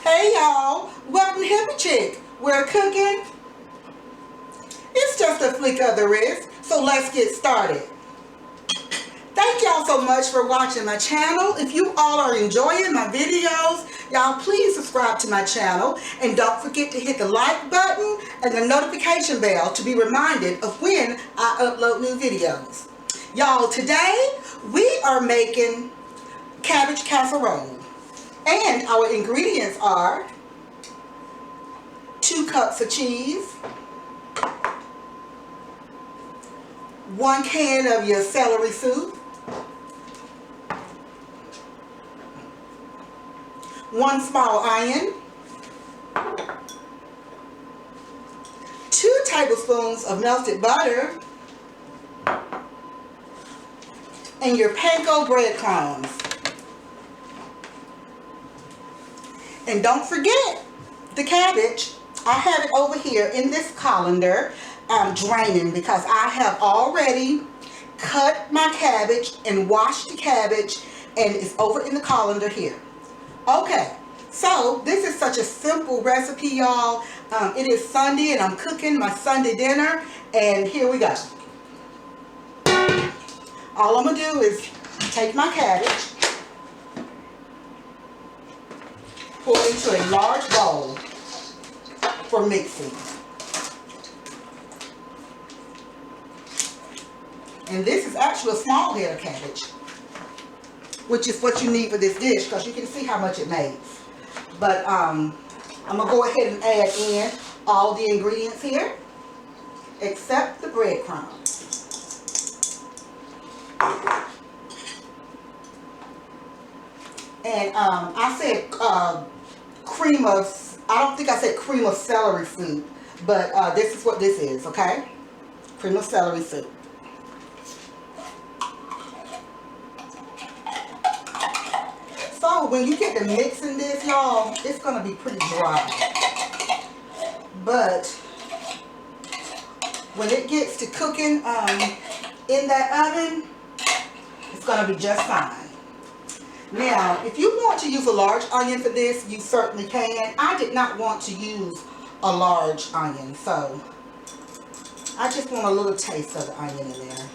Hey y'all, welcome to Hippie Chick. We're cooking. It's just a flick of the wrist, so let's get started. Thank y'all so much for watching my channel. If you all are enjoying my videos, y'all please subscribe to my channel and don't forget to hit the like button and the notification bell to be reminded of when I upload new videos. Y'all, today we are making cabbage casserole. And our ingredients are 2 cups of cheese, 1 can of your celery soup, 1 small onion, 2 tablespoons of melted butter, and your panko breadcrumbs. And don't forget the cabbage. I have it over here in this colander. I'm draining because I have already cut my cabbage and washed the cabbage, and it's over in the colander here. Okay, so this is such a simple recipe, y'all. It is Sunday and I'm cooking my Sunday dinner, and here we go. All I'm gonna do is take my cabbage, pour it into a large bowl for mixing. And this is actually a small head of cabbage, which is what you need for this dish because you can see how much it makes. But I'm going to go ahead and add in all the ingredients here except the breadcrumbs. And I said cream of, I don't think I said cream of celery soup, but this is what this is, okay? Cream of celery soup. So when you get to mixing this, y'all, it's going to be pretty dry. But when it gets to cooking in that oven, it's going to be just fine. Now, if you want to use a large onion for this, you certainly can. I did not want to use a large onion, so I just want a little taste of the onion in there.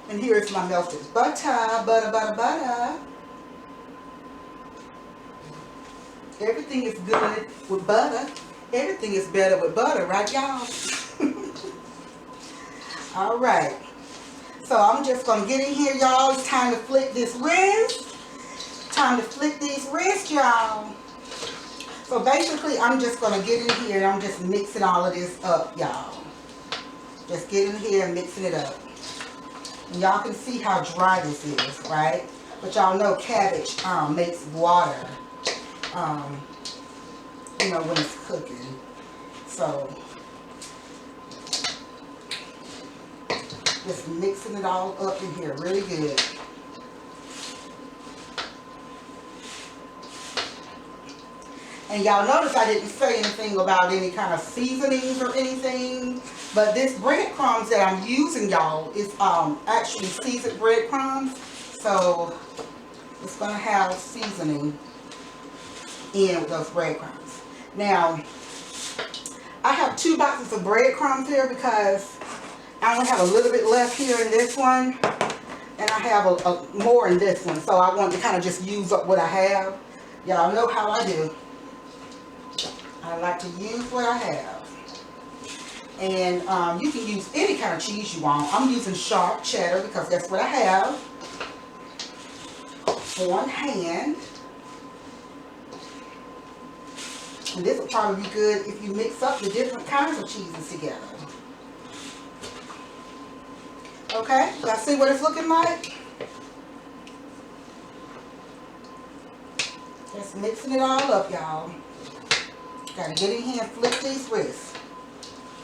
And here's my melted butter, butter. Everything is good with butter. Everything is better with butter, right, y'all? All right. So I'm just going to get in here, y'all. It's time to flick this wrist. Time to flick these wrists, y'all. So basically, I'm just going to get in here and I'm just mixing all of this up, y'all. Just get in here and mixing it up. And y'all can see how dry this is, right? But y'all know cabbage makes water, you know, when it's cooking. So just mixing it all up in here really good. And y'all notice I didn't say anything about any kind of seasonings or anything. But this breadcrumbs that I'm using, y'all, is actually seasoned breadcrumbs. So it's going to have seasoning in with those breadcrumbs. Now, I have 2 boxes of breadcrumbs here because I only have a little bit left here in this one, and I have more in this one, so I want to kind of just use up what I have. Y'all know how I do. I like to use what I have. And you can use any kind of cheese you want. I'm using sharp cheddar because that's what I have on hand. And this will probably be good if you mix up the different kinds of cheeses together. Okay, y'all see what it's looking like? Just mixing it all up, y'all. Gotta get in here and flip these wrists.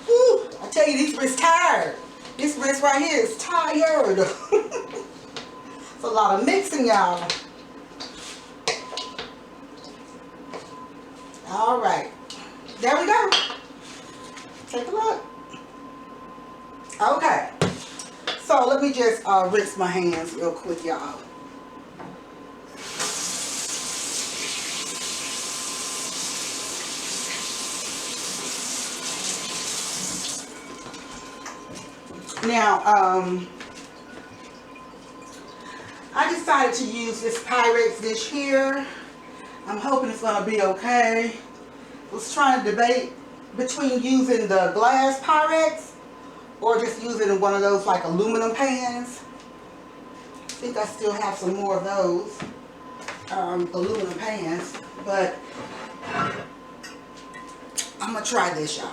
Woo! I tell you, these wrists tired. This wrist right here is tired. It's a lot of mixing, y'all. All right, there we go. Take a look. Okay. So let me just rinse my hands real quick, y'all. Now, I decided to use this Pyrex dish here. I'm hoping it's going to be okay. I was trying to debate between using the glass Pyrex or just using one of those like aluminum pans. I think I still have some more of those aluminum pans, but I'm going to try this, y'all.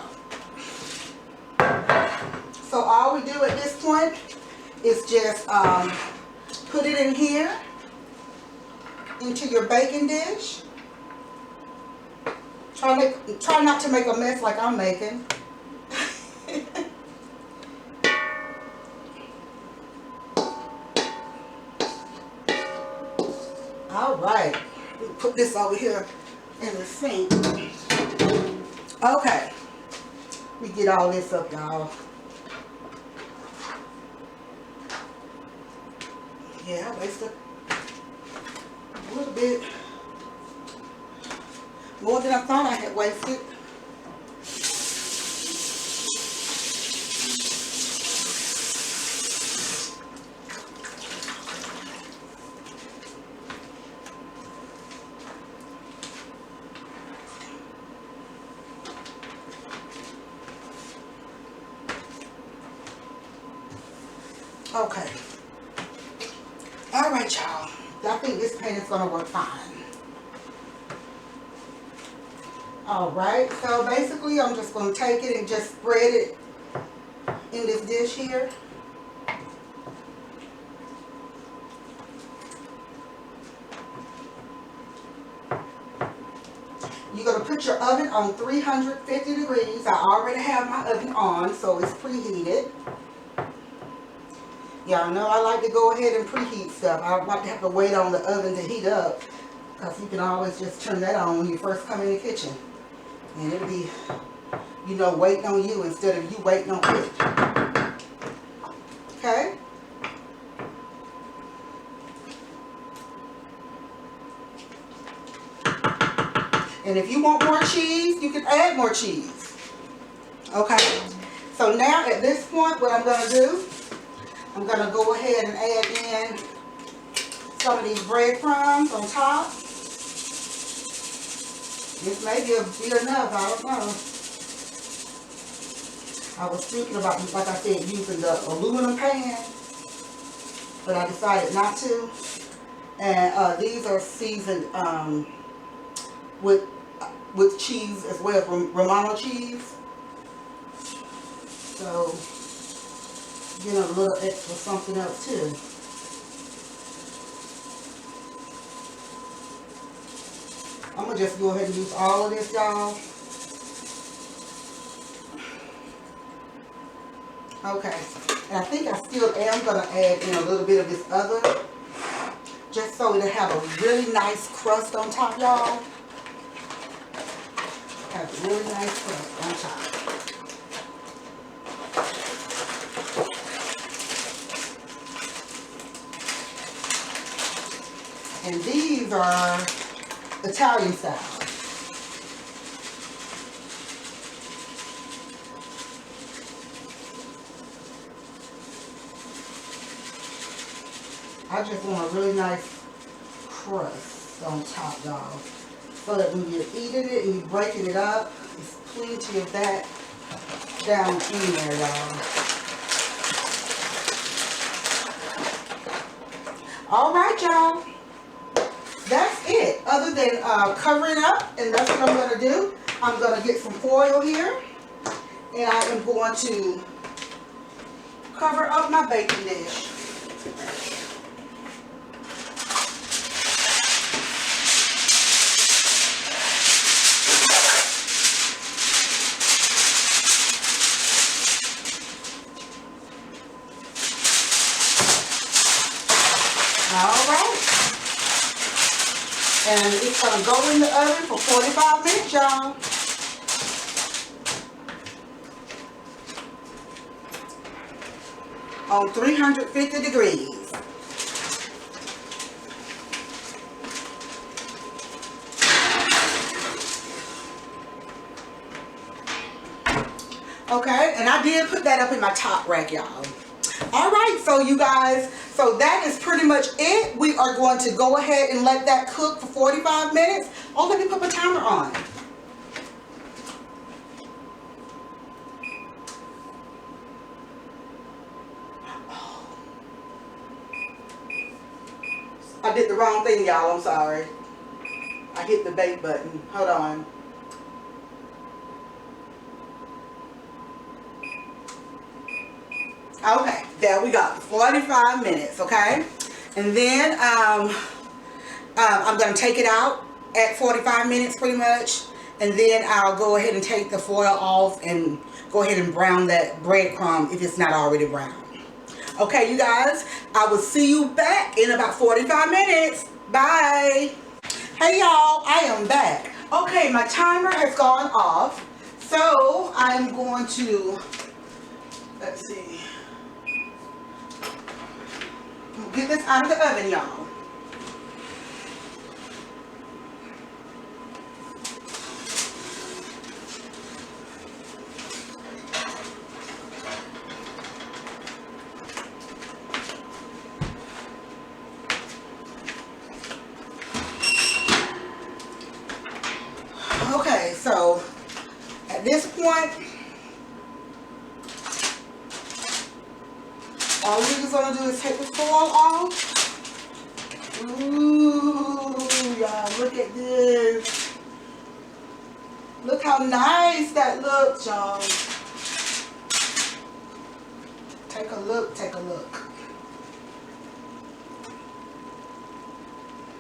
So all we do at this point is just put it in here, into your baking dish. Try not to make a mess like I'm making. All right, put this over here in the sink. Okay, we get all this up, y'all. Yeah, I wasted a little bit more than I thought I had wasted. Okay. All right, y'all. I think this pan is going to work fine. All right. So basically, I'm just going to take it and just spread it in this dish here. You're going to put your oven on 350 degrees. I already have my oven on, so it's preheated. Y'all know I like to go ahead and preheat stuff. I don't like to have to wait on the oven to heat up, because you can always just turn that on when you first come in the kitchen. And it'll be, you know, waiting on you instead of you waiting on it. Okay? And if you want more cheese, you can add more cheese. Okay? So now at this point, what I'm going to do, I'm going to go ahead and add in some of these breadcrumbs on top. This may be enough, I don't know. I was thinking about, like I said, using the aluminum pan, but I decided not to. And these are seasoned with cheese as well, from Romano cheese. So, get a little extra something else too. I'm going to just go ahead and use all of this, y'all. Okay. And I think I still am going to add in a little bit of this other, just so it'll have a really nice crust on top, y'all. Have a really nice crust on top. And these are Italian style. I just want a really nice crust on top, y'all. So that when you're eating it and you're breaking it up, there's plenty of that down in there, y'all. Alright, y'all. That's it. Other than covering up, and that's what I'm going to do. I'm going to get some foil here, and I am going to cover up my baking dish. Alright. And it's going to go in the oven for 45 minutes, y'all. On 350 degrees. Okay, and I did put that up in my top rack, y'all. All right, so you guys, so that is pretty much it. We are going to go ahead and let that cook for 45 minutes. Oh, let me put my timer on. I did the wrong thing, y'all. I'm sorry. I hit the bake button. Hold on. Okay, there we go. 45 minutes, okay? And then I'm going to take it out at 45 minutes pretty much. And then I'll go ahead and take the foil off and go ahead and brown that breadcrumb if it's not already brown. Okay, you guys, I will see you back in about 45 minutes. Bye. Hey, y'all, I am back. Okay, my timer has gone off. So I'm going to, let's see. Get this out of the oven, y'all. Okay, so at this point, all we're just gonna do is take the foil off. Ooh, y'all, look at this. Look how nice that looks, y'all. Take a look, take a look.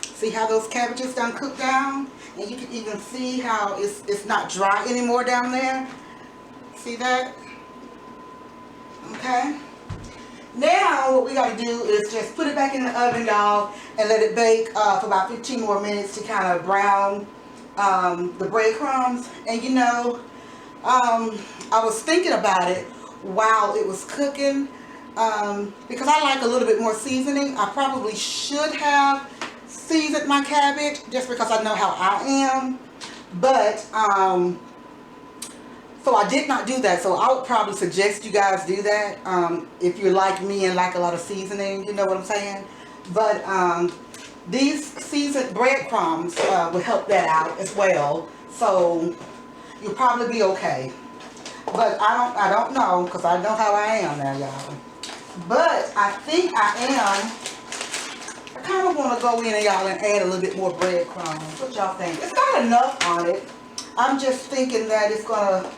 See how those cabbages done cooked down? And you can even see how it's not dry anymore down there. See that? Okay. Now what we got to do is just put it back in the oven, y'all, and let it bake for about 15 more minutes to kind of brown the breadcrumbs. And you know, I was thinking about it while it was cooking because I like a little bit more seasoning. I probably should have seasoned my cabbage just because I know how I am, but so I did not do that. So I would probably suggest you guys do that if you're like me and like a lot of seasoning, you know what I'm saying. But these seasoned breadcrumbs will help that out as well, so you'll probably be okay. But I don't know, because I know how I am now, y'all. But I think I kind of want to go in and y'all and add a little bit more breadcrumbs. What y'all think? It's got enough on it. I'm just thinking that it's gonna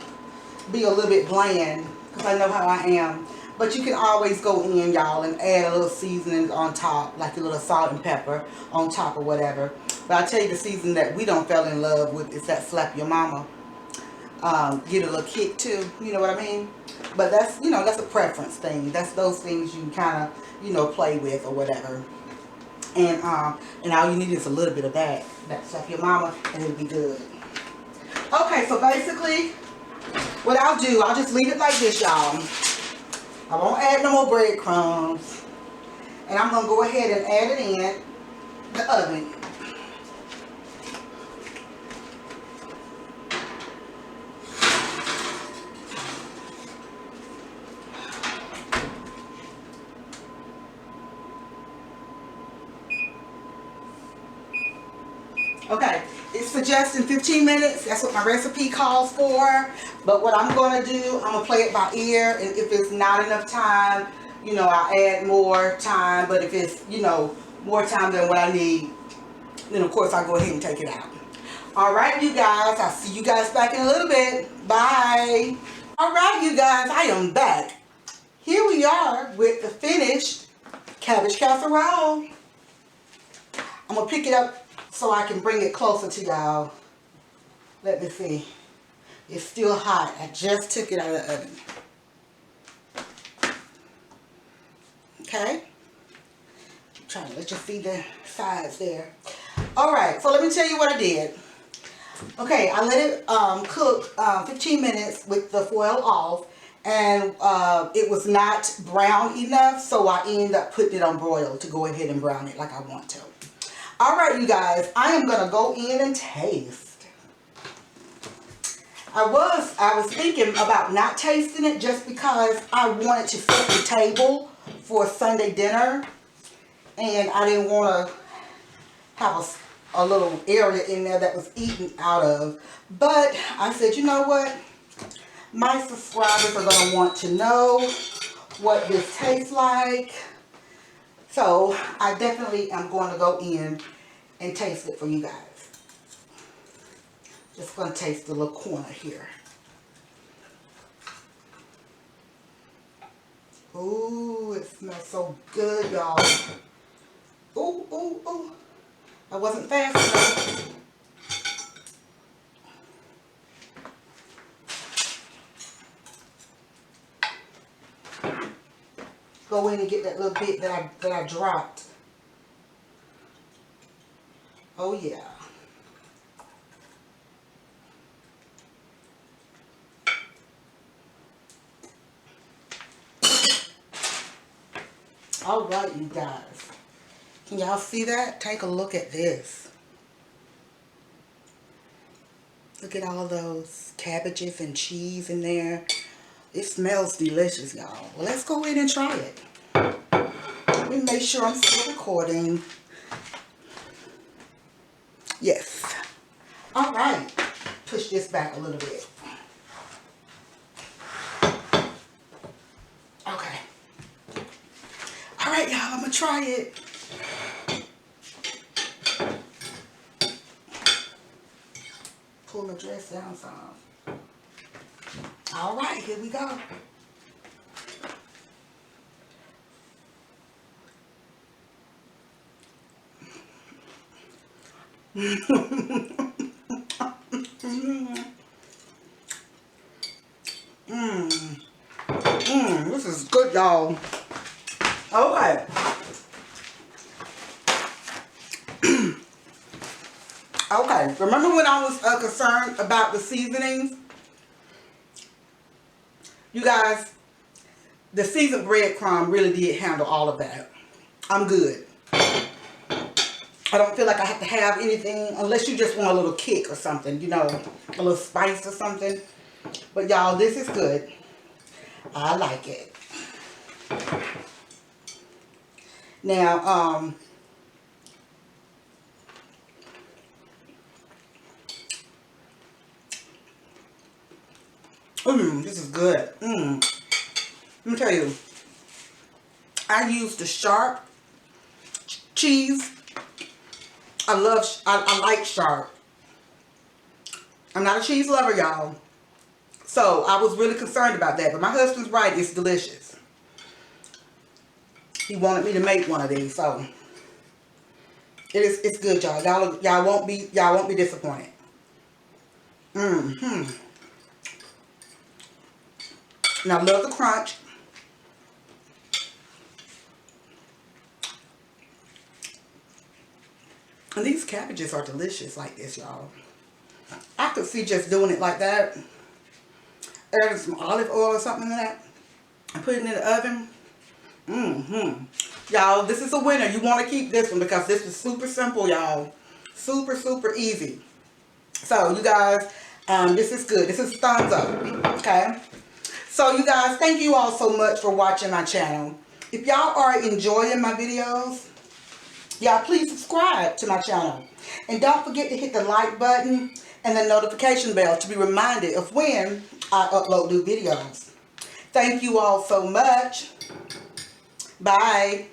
be a little bit bland because I know how I am. But you can always go in, y'all, and add a little seasoning on top, like a little salt and pepper on top or whatever. But I tell you, the seasoning that we don't fell in love with is that Slap Your Mama. Get a little kick too, you know what I mean? But that's, you know, that's a preference thing. That's those things you kind of, you know, play with or whatever. And all you need is a little bit of that Slap Your Mama, and it'll be good. Okay, so basically, what I'll do, I'll just leave it like this, y'all. I won't add no more breadcrumbs. And I'm going to go ahead and add it in the oven. Okay, it's suggesting 15 minutes. That's what my recipe calls for. But what I'm going to do, I'm going to play it by ear. And if it's not enough time, you know, I'll add more time. But if it's, you know, more time than what I need, then of course I'll go ahead and take it out. All right, you guys. I'll see you guys back in a little bit. Bye. All right, you guys. I am back. Here we are with the finished cabbage casserole. I'm going to pick it up so I can bring it closer to y'all. Let me see. It's still hot. I just took it out of the oven. Okay. I'm trying to let you see the sides there. Alright, so let me tell you what I did. Okay, I let it cook 15 minutes with the foil off. And it was not brown enough, so I ended up putting it on broil to go ahead and brown it like I want to. Alright, you guys, I am going to go in and taste. I was thinking about not tasting it just because I wanted to set the table for a Sunday dinner, and I didn't want to have a little area in there that was eaten out of. But I said, you know what? My subscribers are going to want to know what this tastes like. So I definitely am going to go in and taste it for you guys. Just going to taste the little corner here. Ooh, it smells so good, y'all. Ooh, ooh, ooh. I wasn't fast enough. Go in and get that little bit that I dropped. Oh yeah. All right, you guys. Can y'all see that? Take a look at this. Look at all those cabbages and cheese in there. It smells delicious, y'all. Well, let's go in and try it. Let me make sure I'm still recording. Yes. All right. Push this back a little bit. Okay. All right, y'all. I'm going to try it. Pull my dress down some. All right, here we go. This is good, y'all. Okay. Okay, remember when I was concerned about the seasonings? You guys, the seasoned breadcrumb really did handle all of that. I'm good. I don't feel like I have to have anything unless you just want a little kick or something, you know, a little spice or something. But y'all, this is good. I like it. Now, this is good. Let me tell you, I use the sharp cheese. I like sharp. I'm not a cheese lover, y'all. So I was really concerned about that. But my husband's right, it's delicious. He wanted me to make one of these, so it's good, y'all. Y'all won't be disappointed. And I love the crunch. And these cabbages are delicious like this, y'all. I could see just doing it like that. Adding some olive oil or something like that. And putting it in the oven. Y'all, this is a winner. You want to keep this one because this is super simple, y'all. Super, super easy. So, you guys, this is good. This is a thumbs up. Okay? So, you guys, thank you all so much for watching my channel. If y'all are enjoying my videos, y'all please subscribe to my channel. And don't forget to hit the like button and the notification bell to be reminded of when I upload new videos. Thank you all so much. Bye.